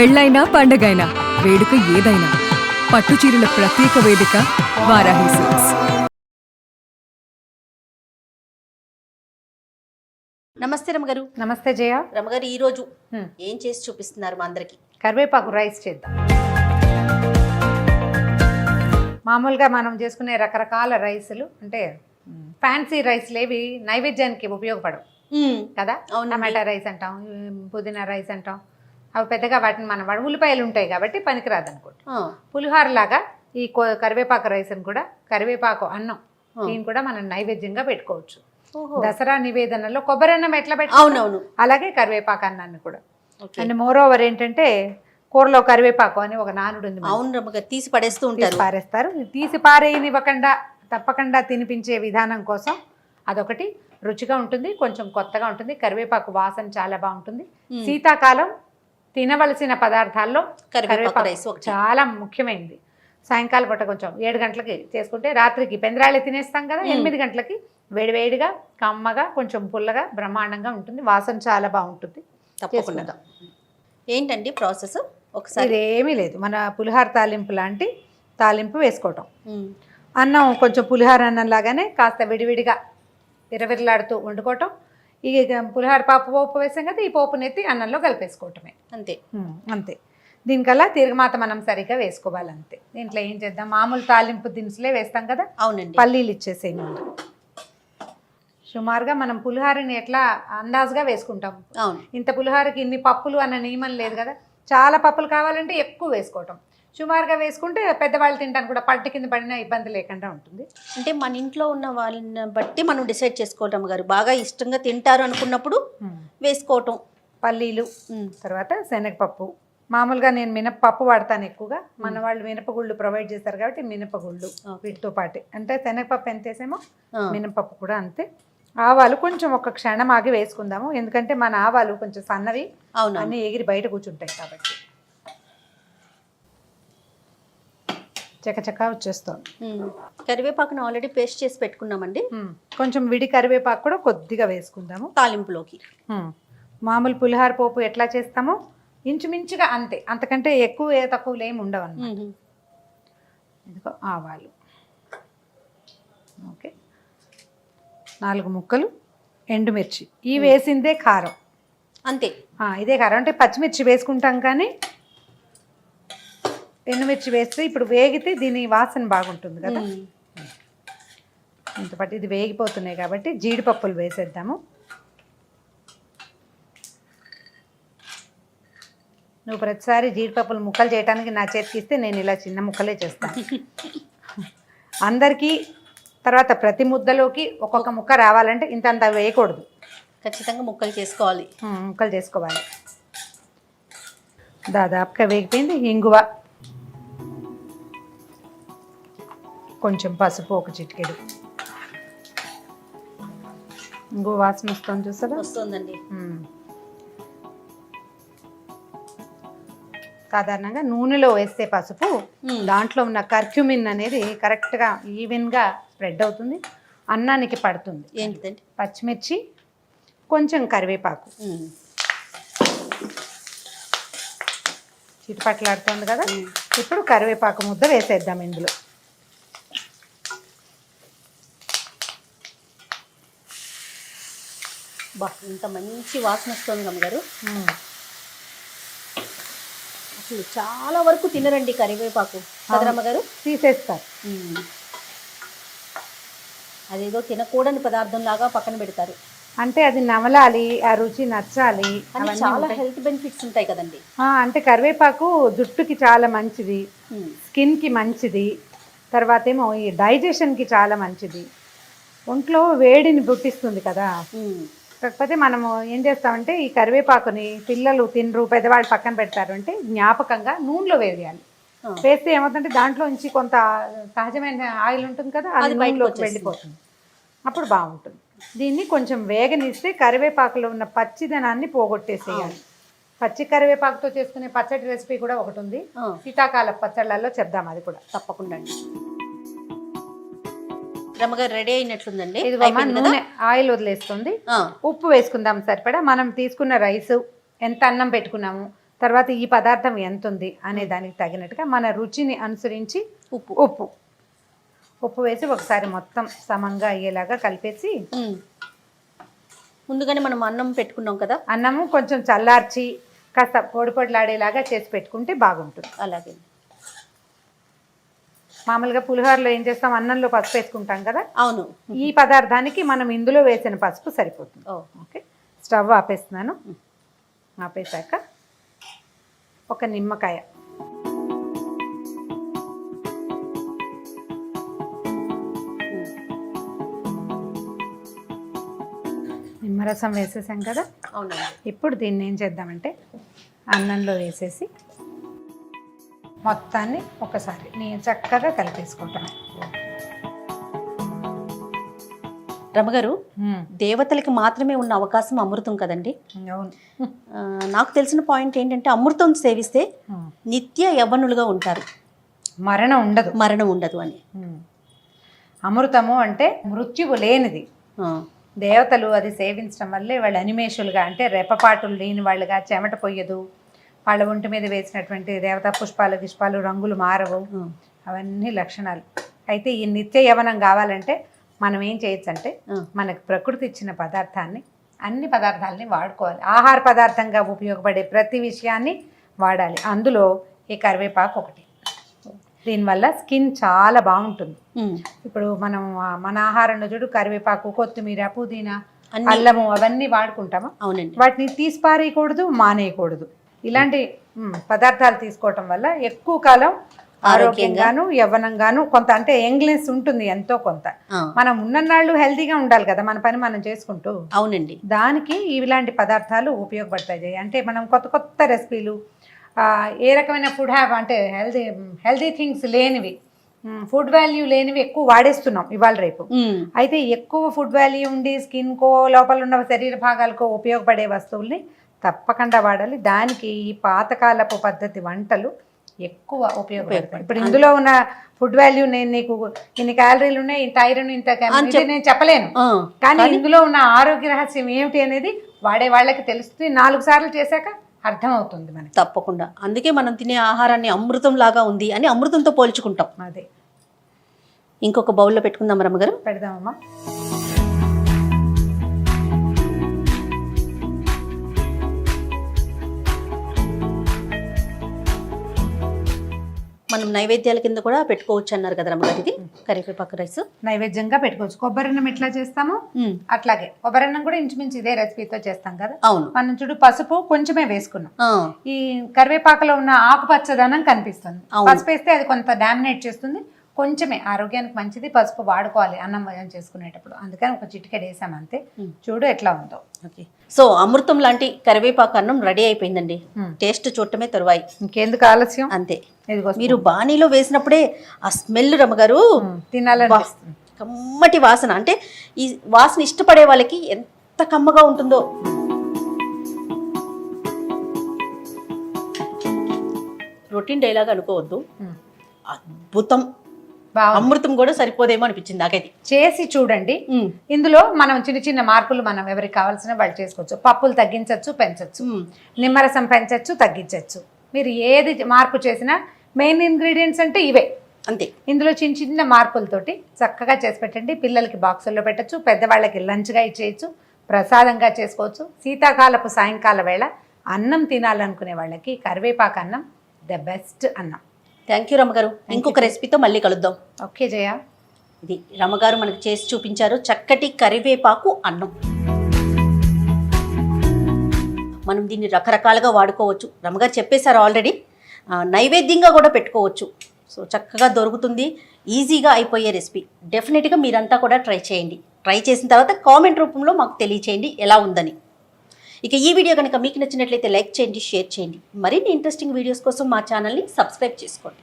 పెళ్ళైనా పండగైనా వేడుక ఏదైనా పట్టు చీరల ప్రత్యేక వేదిక వారాహి సిల్క్స్. నమస్తే రమగారు. నమస్తే జయ. రమగారు ఈరోజు ఏం చేసి చూపిస్తున్నారు మా అందరికి? కరివేపాకు రైస్ చేద్దాం. మామూలుగా మనం చేసుకునే రకరకాల రైసులు అంటే ఫ్యాన్సీ రైస్లు ఏవి నైవేద్యానికి ఉపయోగపడవు కదా. టమాటా రైస్ అంటాం, పుదీనా రైస్ అంటాం. అవి పెద్దగా వాటిని మనం ఉల్లిపాయలు ఉంటాయి కాబట్టి పనికిరాదు అనుకోండి. పులిహోర లాగా ఈ కరివేపాకు రైస్ అని కూడా, కరివేపాకు అన్నం దీన్ని కూడా మనం నైవేద్యంగా పెట్టుకోవచ్చు. దసరా నివేదనలో కొబ్బరి అన్నం ఎట్లా పెట్టుకోవచ్చు అలాగే కరివేపాకు అన్నాన్ని కూడా. అండ్ మోర్ ఓవర్ ఏంటంటే కూరలో కరివేపాకు అని ఒక నానుడు ఉంది. అవును, తీసి పడేస్తూ ఉంటారు, పారేస్తారు. తీసి పారేయనివ్వకుండా తప్పకుండా తినిపించే విధానం కోసం అదొకటి రుచిగా ఉంటుంది, కొంచెం కొత్తగా ఉంటుంది. కరివేపాకు వాసన చాలా బాగుంటుంది. శీతాకాలం తినవలసిన పదార్థాల్లో కరివేపాకు చాలా ముఖ్యమైనది. సాయంకాలం పూట కొంచెం 7 గంటలకి చేసుకుంటే రాత్రికి పెందరాళి తినేస్తాం కదా, 8 గంటలకి వేడివేడిగా కమ్మగా కొంచెం పుల్లగా బ్రహ్మాండంగా ఉంటుంది. వాసన చాలా బాగుంటుంది. తప్పకుండా. ఏంటండి ప్రాసెస్? ఒకసారి ఇదేమీ లేదు, మన పులిహార తాలింపు లాంటి తాలింపు వేసుకోవటం. అన్నం కొంచెం పులిహార అన్నం లాగానే కాస్త విడివిడిగా విరవిరలాడుతూ వండుకోవటం. ఈ పులిహార పోపు వేసాం కదా, ఈ పోపుని ఎత్తి అన్నంలో కలిపేసుకోవటమే, అంతే అంతే. దీనికల్లా తిరగమాత మనం సరిగ్గా వేసుకోవాలి అంతే. దీంట్లో ఏం చేద్దాం, మామూలు తాలింపు దినుసులే వేస్తాం కదా. అవునండి. పల్లీలు ఇచ్చేసే ముందు సుమారుగా మనం పులిహారని ఎట్లా అందాజుగా వేసుకుంటాం. ఇంత పులిహారకి ఇన్ని పప్పులు అన్న నియమం లేదు కదా. చాలా పప్పులు కావాలంటే ఎక్కువ వేసుకోవటం, సుమారుగా వేసుకుంటే పెద్దవాళ్ళు తింటాను కూడా పట్టు కింద పడినా ఇబ్బంది లేకుండా ఉంటుంది. అంటే మన ఇంట్లో ఉన్న వాళ్ళని బట్టి మనం డిసైడ్ చేసుకోవటం గారు. బాగా ఇష్టంగా తింటారు అనుకున్నప్పుడు వేసుకోవటం. పల్లీలు, తర్వాత శనగపప్పు. మామూలుగా నేను మినపప్పు వాడతాను ఎక్కువగా. మన వాళ్ళు మినపగుళ్ళు ప్రొవైడ్ చేస్తారు కాబట్టి మినపగుళ్ళు వీటితో పాటే. అంటే శనగపప్పు ఎంత వేసామో మినపప్పు కూడా అంతే. ఆవాలు కొంచెం ఒక క్షణం ఆగి వేసుకుందాము, ఎందుకంటే మన ఆవాలు కొంచెం సన్నవి, అన్నీ ఎగిరి బయట కూర్చుంటాయి కాబట్టి. చకచకా వచ్చేస్తాం. కరివేపాకును ఆల్రెడీ పేస్ట్ చేసి పెట్టుకున్నామండి. కొంచెం విడి కరివేపాకు కూడా కొద్దిగా వేసుకుందాము తాలింపులోకి. మామూలు పులిహార పోపు ఎట్లా చేస్తామో ఇంచుమించుగా అంతే, అంతకంటే ఎక్కువ తక్కువలు ఏమి ఉండవు అన్నమాట. ఇదిగో ఆవాలు, ఓకే, 4 ముక్కలు ఎండుమిర్చి. ఈ వేసిందే కారం అంతే. ఇదే కారం. అంటే పచ్చిమిర్చి వేసుకుంటాం కానీ ఎండుమిర్చి వేస్తే ఇప్పుడు వేగితే దీని వాసన బాగుంటుంది కదా. ఇంతపాటు ఇది వేగిపోతున్నాయి కాబట్టి జీడిపప్పులు వేసేద్దాము. నువ్వు ప్రతిసారి జీడిపప్పులు ముక్కలు చేయడానికి నా చేతికి ఇస్తే నేను ఇలా చిన్న ముక్కలే చేస్తాను అందరికీ. తర్వాత ప్రతి ముద్దలోకి ఒక్కొక్క ముక్క రావాలంటే ఇంతంత వేయకూడదు, ఖచ్చితంగా ముక్కలు చేసుకోవాలి. ముక్కలు చేసుకోవాలి. దాదాపుగా వేగిపోయింది. ఇంగువ, కొంచెం పసుపు, ఒక చిటికెడు. ఇంగువ వాసన వస్తుంది చూసారా? వస్తుందండి. సాధారణంగా నూనెలో వేస్తే పసుపు దాంట్లో ఉన్న కర్క్యూమిన్ అనేది కరెక్ట్గా ఈవెన్గా స్ప్రెడ్ అవుతుంది, అన్నానికి పడుతుంది. ఏంటిదండి? పచ్చిమిర్చి, కొంచెం కరివేపాకు. చిటిపట్లాడుతుంది కదా. ఇప్పుడు కరివేపాకు ముద్ద వేసేద్దాం ఇందులో. ఇంత మంచి వాసన వస్తుంది అమ్మగారు. అసలు చాలా వరకు తినరండి కరివేపాకు కదరమ్మగారు, తీసేస్తారు. అదేదో తినకూడని పదార్థం లాగా పక్కన పెడతారు. అంటే అది నమలాలి, ఆ రుచి నచ్చాలి. చాలా హెల్త్ బెనిఫిట్స్ ఉంటాయి కదండి. అంటే కరివేపాకు జుట్టుకి చాలా మంచిది, స్కిన్కి మంచిది, తర్వాత ఏమో ఈ డైజెషన్కి చాలా మంచిది, ఒంట్లో వేడిని పుట్టిస్తుంది కదా. కాకపోతే మనము ఏం చేస్తామంటే ఈ కరివేపాకుని పిల్లలు తినరు, పెద్దవాళ్ళు పక్కన పెడతారు అంటే జ్ఞాపకంగా నూనెలో వేయాలి. వేస్తే ఏమవుతుందంటే దాంట్లో నుంచి కొంత సహజమైన ఆయిల్ ఉంటుంది కదా, అది నూనెలోకి వెళ్ళిపోతుంది, అప్పుడు బాగుంటుంది. దీన్ని కొంచెం వేగనిస్తే కరివేపాకులో ఉన్న పచ్చిదనాన్ని పోగొట్టేసేయాలి. పచ్చి కరివేపాకుతో చేసుకునే పచ్చడి రెసిపీ కూడా ఒకటి ఉంది, శీతాకాల పచ్చళ్ళల్లో చెప్దాం, అది కూడా తప్పకుండా. రమ్మగారు రెడీ అయినట్లుందండి. నూనె ఆయిల్ వదిలేస్తుంది. ఉప్పు వేసుకుందాం సరిపడా. మనం తీసుకున్న రైస్ ఎంత అన్నం పెట్టుకున్నాము తర్వాత ఈ పదార్థం ఎంత ఉంది అనే దానికి తగినట్టుగా మన రుచిని అనుసరించి ఉప్పు వేసి ఒకసారి మొత్తం సమంగా అయ్యేలాగా కలిపేసి ముందుగానే మనం అన్నం పెట్టుకున్నాం కదా, అన్నము కొంచెం చల్లార్చి కాస్త పొడిలాడేలాగా చేసి పెట్టుకుంటే బాగుంటుంది. అలాగే మామూలుగా పులిహోరలో ఏం చేస్తాం, అన్నంలో పసుపు వేసుకుంటాం కదా, అవును. ఈ పదార్థానికి మనం ఇందులో వేసిన పసుపు సరిపోతుంది. Okay, stove ఆపేస్తున్నాను. ఆపేసాక ఒక నిమ్మకాయ, నిమ్మరసం వేసేసాం కదా. అవునండి. ఇప్పుడు దీన్ని ఏం చేద్దామంటే అన్నంలో వేసేసి మొత్తాన్ని ఒకసారి నేను చక్కగా కలిపేసుకుంటాను. రమగారు, దేవతలకి మాత్రమే ఉన్న అవకాశం అమృతం కదండి. అవును. నాకు తెలిసిన పాయింట్ ఏంటంటే అమృతం సేవిస్తే నిత్య యవ్వనులుగా ఉంటారు, మరణం ఉండదు అని. అమృతము అంటే మృత్యువు లేనిది. దేవతలు అది సేవించడం వల్లే వాళ్ళు అనిమేషులుగా, అంటే రెప్పపాటులు లేని వాళ్ళుగా, చెమట పొయ్యదు, వాళ్ళ ఒంటి మీద వేసినటువంటి దేవతా పుష్పాలు గిష్పాలు రంగులు మారవు, అవన్నీ లక్షణాలు. అయితే ఈ నిత్య యవనం కావాలంటే మనం ఏం చేయొచ్చు అంటే మనకు ప్రకృతి ఇచ్చిన పదార్థాన్ని, అన్ని పదార్థాలని వాడుకోవాలి. ఆహార పదార్థంగా ఉపయోగపడే ప్రతి విషయాన్ని వాడాలి. అందులో ఈ కరివేపాకు ఒకటి. దీనివల్ల స్కిన్ చాలా బాగుంటుంది. ఇప్పుడు మనం మన ఆహారంలో చూడు కరివేపాకు, కొత్తిమీర, పుదీనా, అల్లము అవన్నీ వాడుకుంటామా? అవునండి. వాటిని తీసి పారేయకూడదు, మానేయకూడదు. ఇలాంటి పదార్థాలు తీసుకోవటం వల్ల ఎక్కువ కాలం ఆరోగ్యంగాను యవ్వనంగాను, కొంత అంటే యంగ్నెస్ ఉంటుంది ఎంతో కొంత. మనం ఉన్ననాళ్ళు హెల్తీగా ఉండాలి కదా, మన పని మనం చేసుకుంటూ. అవునండి. దానికి ఇలాంటి పదార్థాలు ఉపయోగపడతాయి. అంటే మనం కొత్త కొత్త రెసిపీలు, ఏ రకమైన ఫుడ్ అంటే హెల్తీ థింగ్స్ లేనివి, ఫుడ్ వాల్యూ లేనివి ఎక్కువ వాడేస్తున్నాం ఇవాళ రేపు. అయితే ఎక్కువ ఫుడ్ వాల్యూ ఉండి స్కిన్కో లోపల ఉన్న శరీర భాగాలకో ఉపయోగపడే వస్తువుల్ని తప్పకుండా వాడాలి. దానికి ఈ పాతకాలపు పద్ధతి వంటలు ఎక్కువ ఉపయోగపడతాయి. ఇప్పుడు ఇందులో ఉన్న ఫుడ్ వాల్యూ నేను నీకు ఇన్ని క్యాలరీలు ఉన్నాయి, ఇంత ఐరన్, ఇంత నేను చెప్పలేను. కానీ ఇందులో ఉన్న ఆరోగ్య రహస్యం ఏమిటి అనేది వాడే వాళ్ళకి తెలుస్తుంది. 4 సార్లు చేశాక అర్థమవుతుంది మనకి. తప్పకుండా. అందుకే మనం తినే ఆహారాన్ని అమృతం లాగా ఉంది అని అమృతంతో పోల్చుకుంటాం. అదే. ఇంకొక బౌల్లో పెట్టుకుందాం రమ్మగారు. పెడదామమ్మా. మనం నైవేద్యాల కింద కూడా పెట్టుకోవచ్చు అన్నారు కదా రమ్మగారు. ఇది కరివేపాకు రైస్ నైవేద్యంగా పెట్టుకోవచ్చు. కొబ్బరన్నం ఎట్లా చేస్తామో అట్లాగే కొబ్బరన్నం కూడా ఇంచుమించు ఇదే రెసిపీతో చేస్తాం కదా. అవును. మనం చూడు పసుపు కొంచెమే వేసుకున్నాం. ఈ కరివేపాకులో ఉన్న ఆకుపచ్చదనం కనిపిస్తుంది. పసుపు వేస్తే అది కొంత డామినేట్ చేస్తుంది. కొంచెమే ఆరోగ్యానికి మంచిది. పసుపు వాడుకోవాలి అన్నం భోజనం చేసుకునేటప్పుడు. అందుకని ఒక చిటికెడు వేసాం అంతే. చూడు ఎట్లా ఉందో. ఓకే. సో అమృతం లాంటి కరివేపాకు అన్నం రెడీ అయిపోయిందండి. టేస్ట్ చూడటమే తరువాయి, ఇంకెందుకు ఆలస్యం. అంతే. మీరు బాణీలో వేసినప్పుడే ఆ స్మెల్ రమ్మగారు తినాలని కమ్మటి వాసన. అంటే ఈ వాసన ఇష్టపడే వాళ్ళకి ఎంత కమ్మగా ఉంటుందో. రొటీన్ డైలాగ్ అనుకోవద్దు, అద్భుతం. అమృతం కూడా సరిపోదేమో అనిపించింది నాకైతే. చేసి చూడండి. ఇందులో మనం చిన్న చిన్న మార్పులు మనం ఎవరికి కావాల్సిన వాళ్ళు చేసుకోవచ్చు. పప్పులు తగ్గించవచ్చు, పెంచవచ్చు. నిమ్మరసం పెంచవచ్చు, తగ్గించవచ్చు. మీరు ఏది మార్పు చేసినా మెయిన్ ఇంగ్రీడియంట్స్ అంటే ఇవే అంతే. ఇందులో చిన్న చిన్న మార్పులతోటి చక్కగా చేసి పెట్టండి. పిల్లలకి బాక్సుల్లో పెట్టచ్చు, పెద్దవాళ్ళకి లంచ్గా ఇచ్చేయచ్చు, ప్రసాదంగా చేసుకోవచ్చు. శీతాకాలపు సాయంకాల వేళ అన్నం తినాలనుకునే వాళ్ళకి కరివేపాకు అన్నం ద బెస్ట్ అన్నం. థ్యాంక్ యూ రమ్మగారు. ఇంకొక రెసిపీతో మళ్ళీ కలుద్దాం. ఓకే జయ. ఇది రమ్మగారు మనకు చేసి చూపించారు చక్కటి కరివేపాకు అన్నం. మనం దీన్ని రకరకాలుగా వాడుకోవచ్చు. రమ్మగారు చెప్పేశారు ఆల్రెడీ. నైవేద్యంగా కూడా పెట్టుకోవచ్చు. సో చక్కగా దొరుకుతుంది, ఈజీగా అయిపోయే రెసిపీ. డెఫినెట్గా మీరంతా కూడా ట్రై చేయండి. ట్రై చేసిన తర్వాత కామెంట్ రూపంలో మాకు తెలియచేయండి ఎలా ఉందని. ఇక ఈ వీడియో కనుక మీకు నచ్చినట్లయితే లైక్ చేయండి, షేర్ చేయండి. మరిన్ని ఇంట్రెస్టింగ్ వీడియోస్ కోసం మా ఛానల్ని సబ్స్క్రైబ్ చేసుకోండి.